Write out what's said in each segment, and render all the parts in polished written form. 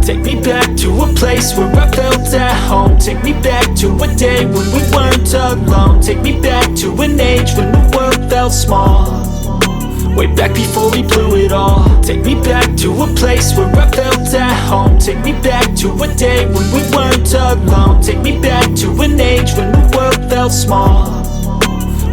Take me back to a place where I felt at home. Take me back to a day when we weren't alone. Take me back to an age when the world felt small, way back before we blew it all. Take me back to a place where I felt at home. Take me back to a day when we weren't alone. Take me back to an age when the world felt small,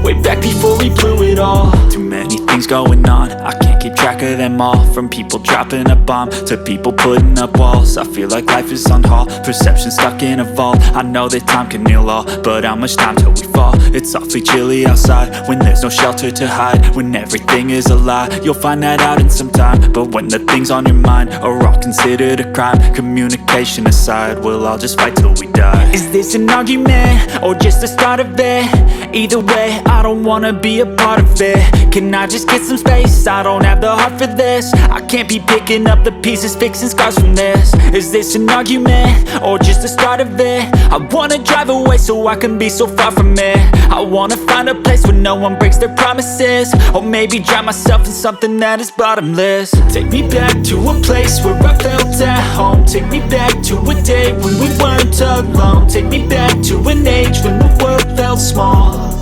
way back before we blew it all. Too many things going on, I can't keep track of them all. From people dropping a bomb to people putting up walls. I feel like life is on hold, perception stuck in a vault. I know that time can heal all, but how much time till we fall? It's awfully chilly outside when there's no shelter to hide. When everything is a lie, you'll find that out in some time. But when the things on your mind are all considered a crime, communication aside, we'll all just fight till we die. Is this an argument or just the start of it? Either way, I don't wanna be a part of it. Can I just get some space? I don't have the heart for this. I can't be picking up the pieces, fixing scars from this. Is this an argument or just the start of it? I wanna drive away so I can be so far from it. I wanna find a place where no one breaks their promises, or maybe drown myself in something that is bottomless. Take me back to a place where I felt at home. Take me back to a day when we weren't alone. Take me back to an age when the world felt small,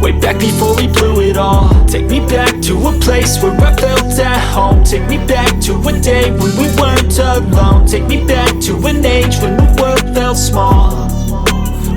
way back before we blew it all. Take me back to a place where I felt at home. Take me back to a day when we weren't alone. Take me back to an age when the world felt small,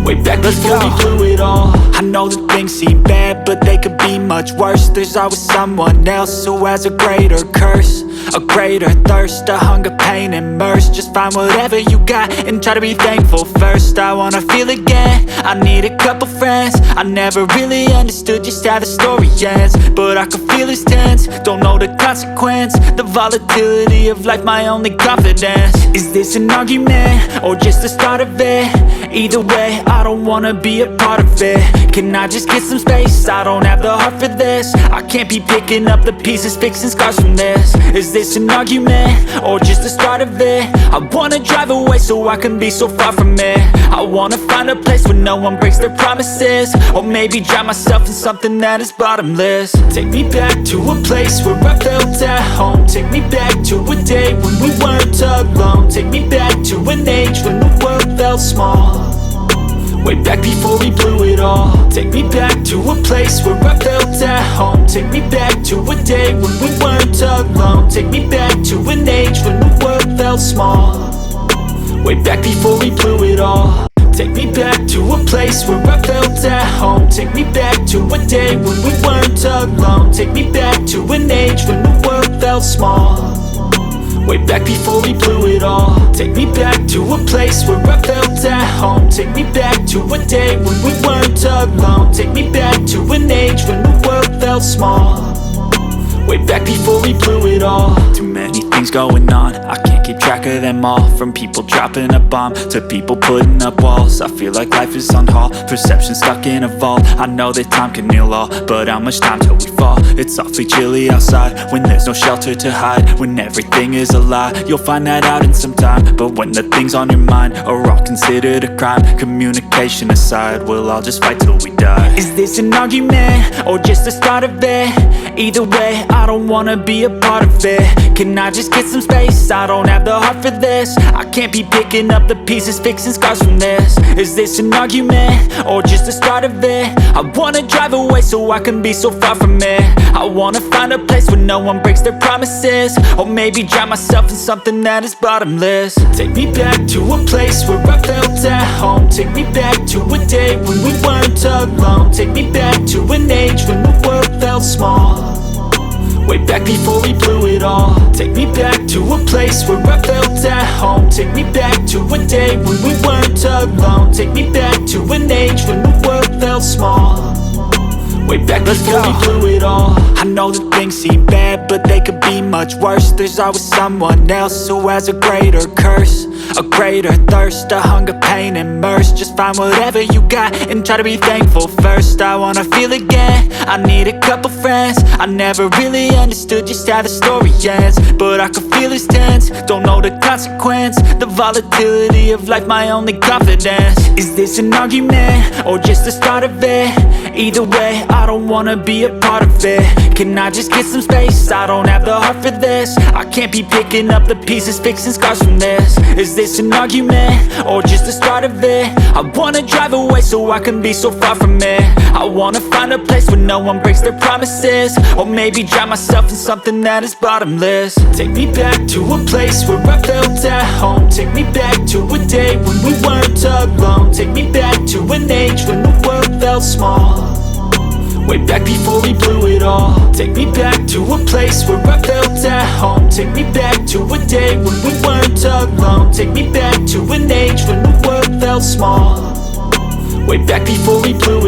way back before we blew it all. I know that things seem bad, but they could be much worse. There's always someone else who has a greater curse, a greater thirst, a hunger, pain, and mercy. Just find whatever you got and try to be thankful first. I wanna feel again, I need a couple friends. I never really understood just how the story ends, but I can feel it's tense, don't know the consequence. The volatility of life, my only confidence. Is this an argument or just the start of it? Either way, I don't wanna be a part of it. Can I just get some space? I don't have the heart for this. I can't be picking up the pieces, fixing scars from this. Is this an argument or just the start of it? I wanna drive away so I can be so far from it. I wanna find a place where no one breaks their promises, or maybe drown myself in something that is bottomless. Take me back to a place where I felt at home. Take me back to a day when we weren't alone. Take me back to an age when the world felt small, way back before we blew it all. Take me back to a place where I felt at home. Take me back to a day when we weren't alone. Take me back to an age when the world felt small, way back before we blew it all. Take me back to a place where I felt at home. Take me back to a day when we weren't alone. Take me back to an age when the world felt small, way back before we blew it all. Take me back to a place where I felt at home. Take me back to a day when we weren't alone. Take me back to an age when the world felt small, way back before we blew it all. Too many things going on, I can't keep track of them all. From people dropping a bomb to people putting up walls. I feel like life is on hold, perception stuck in a vault. I know that time can heal all, but how much time till we fall? It's awfully chilly outside when there's no shelter to hide. When everything is a lie, you'll find that out in some time. But when the things on your mind are all considered a crime, communication aside, we'll all just fight till we die. Is this an argument or just the start of it? Either way, I don't wanna be a part of it. Can I just get some space? I don't have the heart for this. I can't be picking up the pieces, fixing scars from this. Is this an argument or just the start of it? I wanna drive away so I can be so far from it. I wanna find a place where no one breaks their promises, or maybe drown myself in something that is bottomless. Take me back to a place where I felt at home. Take me back to a day when we weren't alone. Take me back to an age when the world felt small, way back before we blew it all. Take me back to a place where I felt at home. Take me back to a day when we weren't alone. Take me back to an age when the world felt small, way back before we blew it all. I know that things seem bad, but they could be much worse. There's always someone else who has a greater curse, a greater thirst, a hunger, pain, and mercy. Just find whatever you got and try to be thankful first. I wanna feel again, I need a couple friends. I never really understood just how the story ends, but I can feel it's tense, don't know the consequence. The volatility of life, my only confidence. Is this an argument or just the start of it? Either way, I don't wanna be a part of it. Can I just get some space? I don't have the heart for this. I can't be picking up the pieces, fixing scars from this. Is this an argument, or just the start of it? I wanna drive away so I can be so far from it. I wanna find a place where no one breaks their promises, or maybe drown myself in something that is bottomless. Take me back to a place where I felt at home. Take me back to a day when we weren't alone. Take me back to an age when the world felt small, way back before we blew it all. Take me back to a place where I felt at home. Take me back to a day when we weren't alone. Take me back to an age when the world felt small, way back before we blew it all.